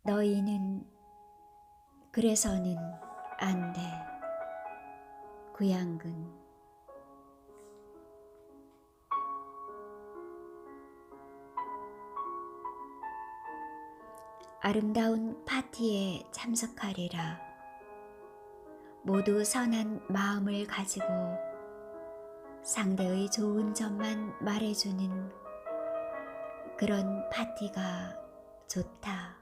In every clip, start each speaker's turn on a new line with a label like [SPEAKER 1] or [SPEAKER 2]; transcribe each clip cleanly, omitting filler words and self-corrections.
[SPEAKER 1] 너희는 그래서는 안 돼. 구양근. 아름다운 파티에 참석하리라. 모두 선한 마음을 가지고 상대의 좋은 점만 말해주는 그런 파티가 좋다.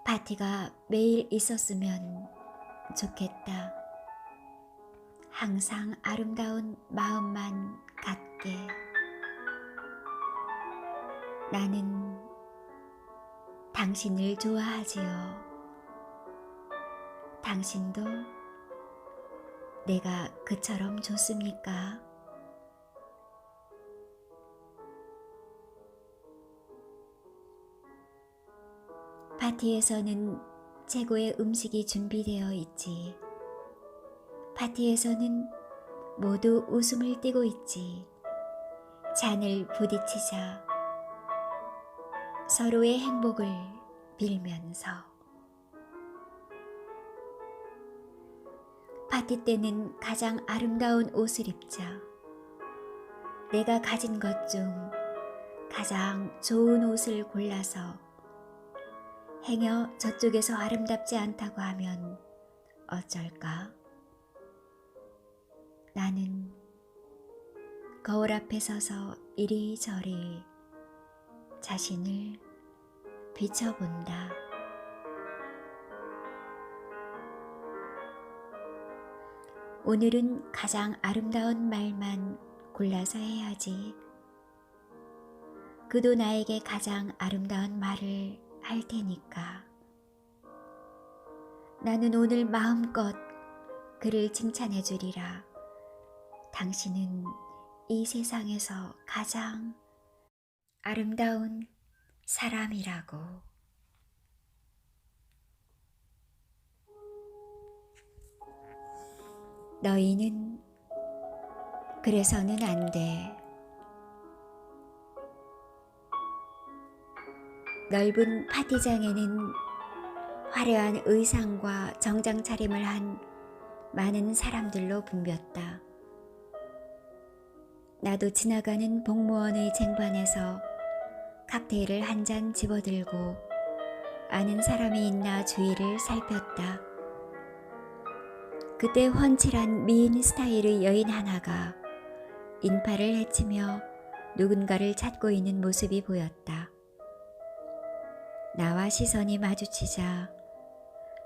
[SPEAKER 1] 파티가 매일 있었으면 좋겠다. 항상 아름다운 마음만 갖게. 나는 당신을 좋아하지요. 당신도 내가 그처럼 좋습니까? 파티에서는 최고의 음식이 준비되어 있지. 파티에서는 모두 웃음을 띠고 있지. 잔을 부딪히자 서로의 행복을 빌면서. 파티 때는 가장 아름다운 옷을 입자. 내가 가진 것 중 가장 좋은 옷을 골라서 행여 저쪽에서 아름답지 않다고 하면 어쩔까? 나는 거울 앞에 서서 이리저리 자신을 비춰본다. 오늘은 가장 아름다운 말만 골라서 해야지. 그도 나에게 가장 아름다운 말을 할 테니까. 나는 오늘 마음껏 그를 칭찬해 주리라. 당신은 이 세상에서 가장 아름다운 사람이라고. 너희는 그래서는 안 돼. 넓은 파티장에는 화려한 의상과 정장 차림을 한 많은 사람들로 붐볐다. 나도 지나가는 복무원의 쟁반에서 칵테일을 한 잔 집어들고 아는 사람이 있나 주위를 살폈다. 그때 훤칠한 미인 스타일의 여인 하나가 인파를 헤치며 누군가를 찾고 있는 모습이 보였다. 나와 시선이 마주치자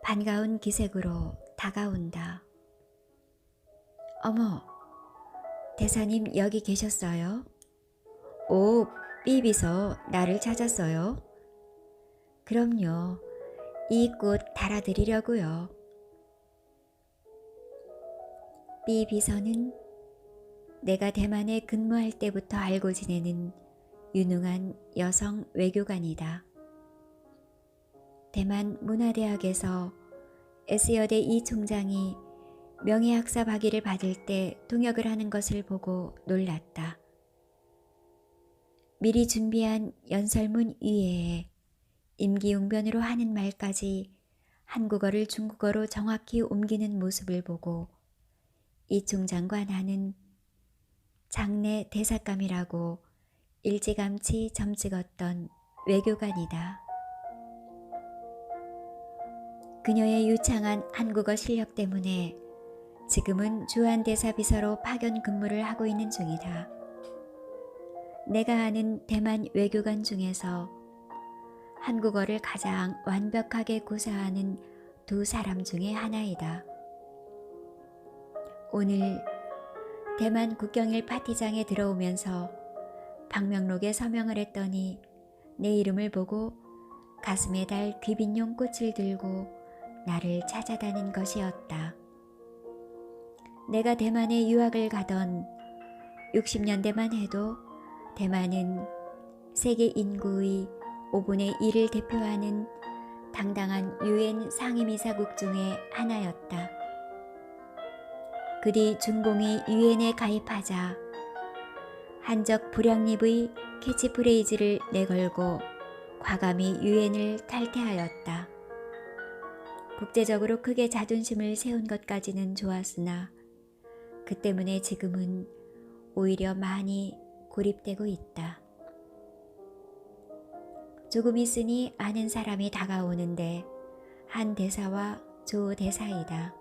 [SPEAKER 1] 반가운 기색으로 다가온다. 어머, 대사님 여기 계셨어요? 오, 삐비서 나를 찾았어요? 그럼요, 이 꽃 달아드리려고요. 삐 비서는 내가 대만에 근무할 때부터 알고 지내는 유능한 여성 외교관이다. 대만 문화대학에서 S여대 이 총장이 명예학사 학위를 받을 때 통역을 하는 것을 보고 놀랐다. 미리 준비한 연설문 위에 임기응변으로 하는 말까지 한국어를 중국어로 정확히 옮기는 모습을 보고 이 총장과 나는 장래 대삭감이라고 일찌감치 점찍었던 외교관이다. 그녀의 유창한 한국어 실력 때문에 지금은 주한대사 비서로 파견 근무를 하고 있는 중이다. 내가 아는 대만 외교관 중에서 한국어를 가장 완벽하게 구사하는 두 사람 중에 하나이다. 오늘 대만 국경일 파티장에 들어오면서 방명록에 서명을 했더니 내 이름을 보고 가슴에 달 귀빈용 꽃을 들고 나를 찾아다닌 것이었다. 내가 대만에 유학을 가던 60년대만 해도 대만은 세계 인구의 5분의 1을 대표하는 당당한 유엔 상임이사국 중에 하나였다. 그리 중공이 유엔에 가입하자 한적 불량립의 캐치프레이즈를 내걸고 과감히 유엔을 탈퇴하였다. 국제적으로 크게 자존심을 세운 것까지는 좋았으나 그 때문에 지금은 오히려 많이 고립되고 있다. 조금 있으니 아는 사람이 다가오는데 한 대사와 조 대사이다.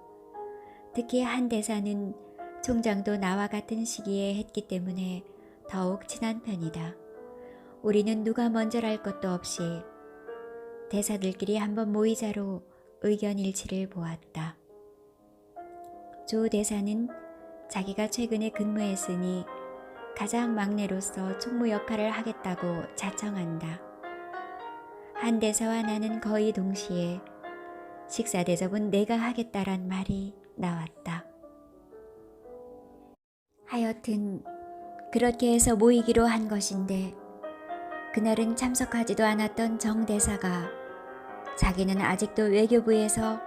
[SPEAKER 1] 특히 한 대사는 총장도 나와 같은 시기에 했기 때문에 더욱 친한 편이다. 우리는 누가 먼저랄 것도 없이 대사들끼리 한번 모이자로 의견 일치를 보았다. 조 대사는 자기가 최근에 근무했으니 가장 막내로서 총무 역할을 하겠다고 자청한다. 한 대사와 나는 거의 동시에 식사 대접은 내가 하겠다란 말이 나왔다. 하여튼 그렇게 해서 모이기로 한 것인데 그날은 참석하지도 않았던 정 대사가 자기는 아직도 외교부에서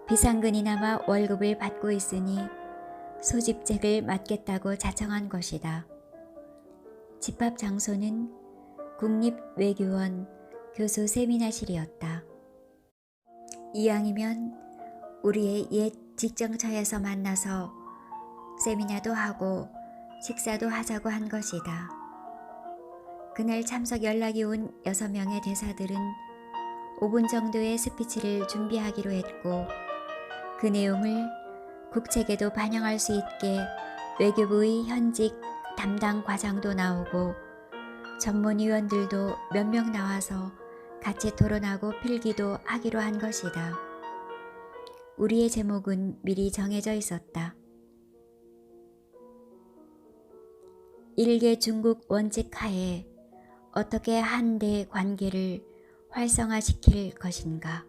[SPEAKER 1] 비상근이나마 월급을 받고 있으니 소집책을 맡겠다고 자청한 것이다. 집합 장소는 국립외교원 교수 세미나실이었다. 이왕이면 우리의 옛 직정처에서 만나서 세미나도 하고 식사도 하자고 한 것이다. 그날 참석 연락이 온 6명의 대사들은 5분 정도의 스피치를 준비하기로 했고 그 내용을 국책에도 반영할 수 있게 외교부의 현직 담당 과장도 나오고 전문위원들도 몇 명 나와서 같이 토론하고 필기도 하기로 한 것이다. 우리의 제목은 미리 정해져 있었다. 일개 중국 원칙 하에 어떻게 한대 관계를 활성화시킬 것인가.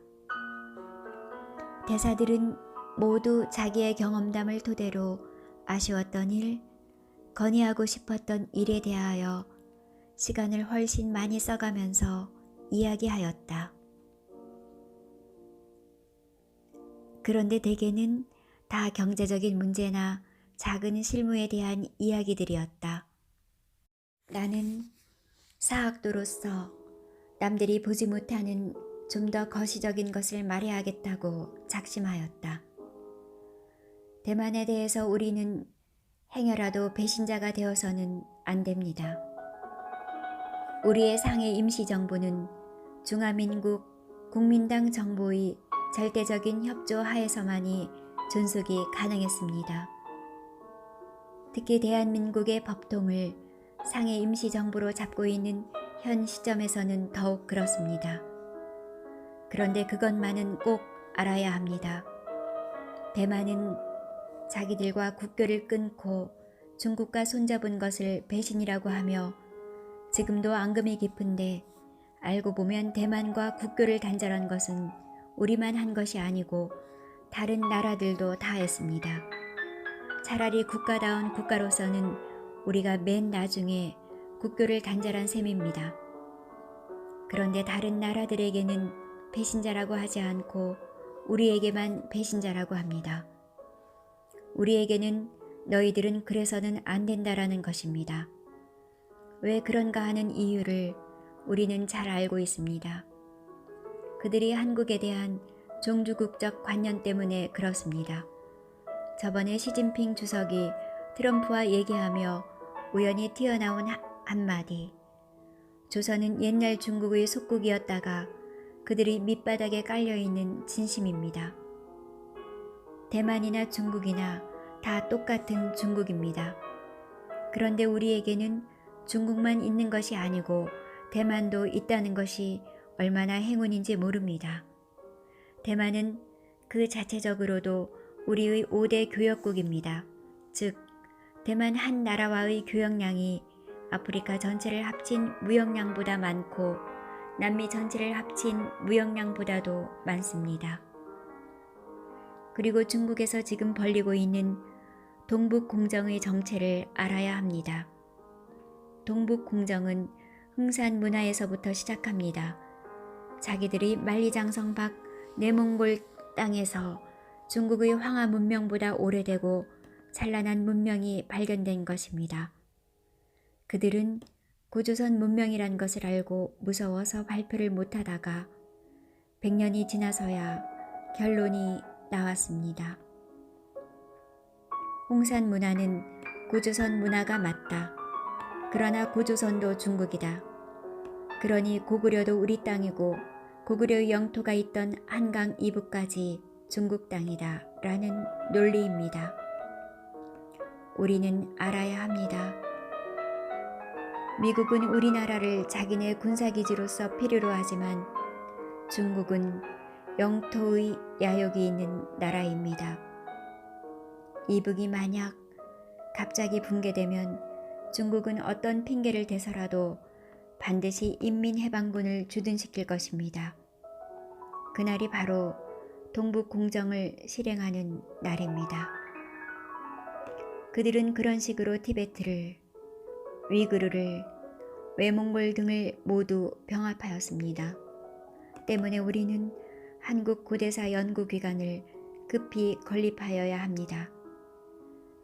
[SPEAKER 1] 대사들은 모두 자기의 경험담을 토대로 아쉬웠던 일, 건의하고 싶었던 일에 대하여 시간을 훨씬 많이 써가면서 이야기하였다. 그런데 대개는 다 경제적인 문제나 작은 실무에 대한 이야기들이었다. 나는 사학도로서 남들이 보지 못하는 좀 더 거시적인 것을 말해야겠다고 작심하였다. 대만에 대해서 우리는 행여라도 배신자가 되어서는 안 됩니다. 우리의 상해 임시정부는 중화민국 국민당 정부의 절대적인 협조 하에서만이 존속이 가능했습니다. 특히 대한민국의 법통을 상해 임시정부로 잡고 있는 현 시점에서는 더욱 그렇습니다. 그런데 그것만은 꼭 알아야 합니다. 대만은 자기들과 국교를 끊고 중국과 손잡은 것을 배신이라고 하며 지금도 앙금이 깊은데 알고 보면 대만과 국교를 단절한 것은 우리만 한 것이 아니고 다른 나라들도 다 했습니다. 차라리 국가다운 국가로서는 우리가 맨 나중에 국교를 단절한 셈입니다. 그런데 다른 나라들에게는 배신자라고 하지 않고 우리에게만 배신자라고 합니다. 우리에게는 너희들은 그래서는 안 된다라는 것입니다. 왜 그런가 하는 이유를 우리는 잘 알고 있습니다. 그들이 한국에 대한 종주국적 관념 때문에 그렇습니다. 저번에 시진핑 주석이 트럼프와 얘기하며 우연히 튀어나온 한마디. 조선은 옛날 중국의 속국이었다가 그들이 밑바닥에 깔려있는 진심입니다. 대만이나 중국이나 다 똑같은 중국입니다. 그런데 우리에게는 중국만 있는 것이 아니고 대만도 있다는 것이 얼마나 행운인지 모릅니다. 대만은 그 자체적으로도 우리의 5대 교역국입니다. 즉, 대만 한 나라와의 교역량이 아프리카 전체를 합친 무역량보다 많고 남미 전체를 합친 무역량보다도 많습니다. 그리고 중국에서 지금 벌리고 있는 동북공정의 정체를 알아야 합니다. 동북공정은 흥산 문화에서부터 시작합니다. 자기들이 만리장성 밖 내몽골 땅에서 중국의 황하 문명보다 오래되고 찬란한 문명이 발견된 것입니다. 그들은 고조선 문명이란 것을 알고 무서워서 발표를 못하다가 100년이 지나서야 결론이 나왔습니다. 홍산 문화는 고조선 문화가 맞다. 그러나 고조선도 중국이다. 그러니 고구려도 우리 땅이고 고구려의 영토가 있던 한강 이북까지 중국 땅이다 라는 논리입니다. 우리는 알아야 합니다. 미국은 우리나라를 자기네 군사기지로서 필요로 하지만 중국은 영토의 야욕이 있는 나라입니다. 이북이 만약 갑자기 붕괴되면 중국은 어떤 핑계를 대서라도 반드시 인민해방군을 주둔시킬 것입니다. 그날이 바로 동북공정을 실행하는 날입니다. 그들은 그런 식으로 티베트를, 위구르를, 외몽골 등을 모두 병합하였습니다. 때문에 우리는 한국 고대사 연구기관을 급히 건립하여야 합니다.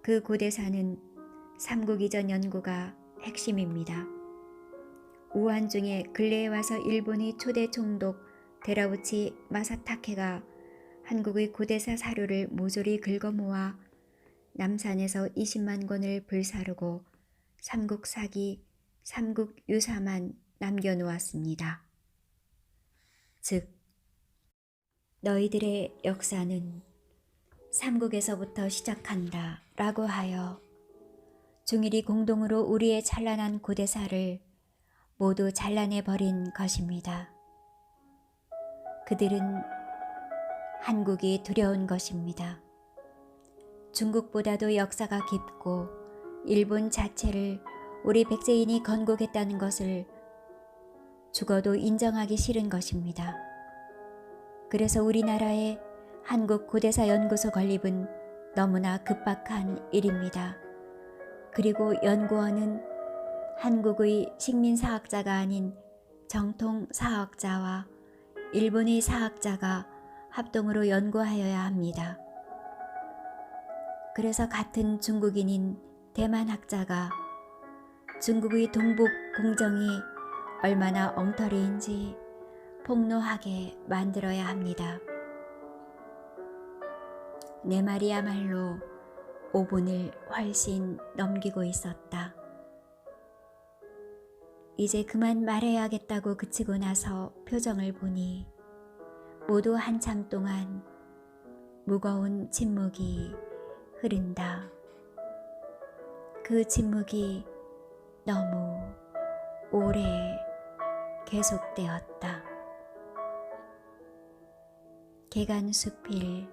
[SPEAKER 1] 그 고대사는 삼국 이전 연구가 핵심입니다. 우한 중에 근래에 와서 일본의 초대 총독 데라우치 마사타케가 한국의 고대사 사료를 모조리 긁어모아 남산에서 20만 권을 불사르고 삼국사기, 삼국유사만 남겨놓았습니다. 즉, 너희들의 역사는 삼국에서부터 시작한다 라고 하여 중일이 공동으로 우리의 찬란한 고대사를 모두 잘라내버린 것입니다. 그들은 한국이 두려운 것입니다. 중국보다도 역사가 깊고 일본 자체를 우리 백제인이 건국했다는 것을 죽어도 인정하기 싫은 것입니다. 그래서 우리나라의 한국 고대사 연구소 건립은 너무나 급박한 일입니다. 그리고 연구원은 한국의 식민사학자가 아닌 정통사학자와 일본의 사학자가 합동으로 연구하여야 합니다. 그래서 같은 중국인인 대만 학자가 중국의 동북 공정이 얼마나 엉터리인지 폭로하게 만들어야 합니다. 내 말이야말로 5분을 훨씬 넘기고 있었다. 이제 그만 말해야겠다고 그치고 나서 표정을 보니 모두 한참 동안 무거운 침묵이 흐른다. 그 침묵이 너무 오래 계속되었다. 개간수필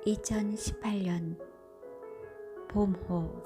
[SPEAKER 1] 2018년 봄호